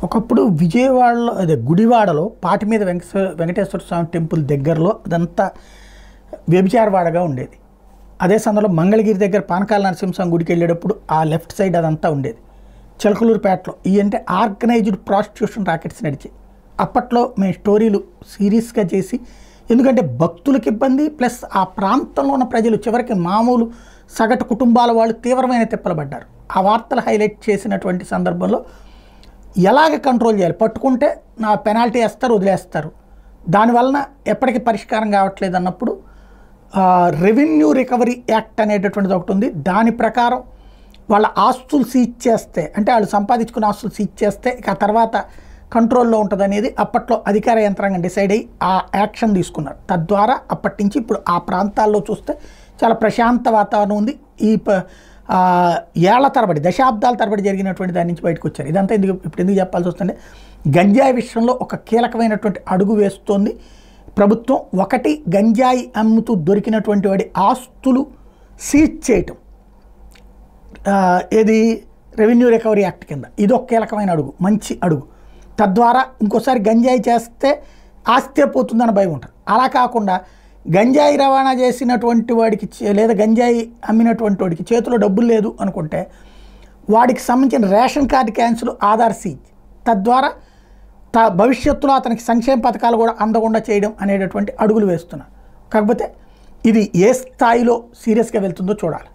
ఒకప్పుడు విజయవాడలో అదే గుడివాడలో పాటి మీద వెంకటేశ్వర స్వామి టెంపుల్ దగ్గరలో అదంతా వ్యభిచారవాడగా ఉండేది. అదే సందర్భంలో మంగళగిరి దగ్గర పానకాల నరసింహస్వామి గుడికి వెళ్ళేటప్పుడు ఆ లెఫ్ట్ సైడ్ అదంతా ఉండేది. చిలకలూరుపేటలో ఈ అంటే ఆర్గనైజ్డ్ ప్రాస్టిట్యూషన్ రాకెట్స్ నడిచాయి. అప్పట్లో మేము స్టోరీలు సీరియస్గా చేసి, ఎందుకంటే భక్తులకు ఇబ్బంది ప్లస్ ఆ ప్రాంతంలో ఉన్న ప్రజలు చివరికి మామూలు సగటు కుటుంబాల వాళ్ళు తీవ్రమైన తిప్పలు పడ్డారు. ఆ వార్తలు హైలైట్ చేసినటువంటి సందర్భంలో ఎలాగ కంట్రోల్ చేయాలి, పట్టుకుంటే నా పెనాల్టీ వేస్తారు, వదిలేస్తారు, దానివలన ఎప్పటికీ పరిష్కారం కావట్లేదు అన్నప్పుడు రెవెన్యూ రికవరీ యాక్ట్ అనేటటువంటిది ఒకటి ఉంది. దాని ప్రకారం వాళ్ళ ఆస్తులు సీజ్ చేస్తే, అంటే వాళ్ళు సంపాదించుకున్న ఆస్తులు సీజ్ చేస్తే ఇక ఆ తర్వాత కంట్రోల్లో ఉంటుంది అనేది అప్పట్లో అధికార యంత్రాంగం డిసైడ్ అయ్యి ఆ యాక్షన్ తీసుకున్నారు. తద్వారా అప్పటి నుంచి ఇప్పుడు ఆ ప్రాంతాల్లో చూస్తే చాలా ప్రశాంత వాతావరణం ఉంది. ఈ ఏళ్ల తరబడి దశాబ్దాల తరబడి జరిగినటువంటి దాని నుంచి బయటకు వచ్చారు. ఇదంతా ఎందుకు చెప్పాల్సి వస్తుంటే గంజాయి విషయంలో ఒక కీలకమైనటువంటి అడుగు వేస్తోంది ప్రభుత్వం. ఒకటి, గంజాయి అమ్ముతూ దొరికినటువంటి వాడి ఆస్తులు సీజ్ చేయటం, ఏది రెవెన్యూ రికవరీ యాక్ట్ కింద, ఇది ఒక కీలకమైన అడుగు, మంచి అడుగు. తద్వారా ఇంకోసారి గంజాయి చేస్తే ఆస్తే పోతుందని భయం ఉంటుంది. అలా కాకుండా గంజాయి రవాణా చేసినటువంటి వాడికి లేదా గంజాయి అమ్మినటువంటి వాడికి చేతిలో డబ్బులు లేదు అనుకుంటే వాడికి సంబంధించిన ration card cancel, Aadhaar seize, తద్వారా భవిష్యత్తులో అతనికి సంక్షేమ పథకాలు కూడా అందకుండా చేయడం అనేటటువంటి అడుగులు వేస్తున్నారు. కాకపోతే ఇది ఏ స్థాయిలో సీరియస్గా వెళ్తుందో చూడాలి.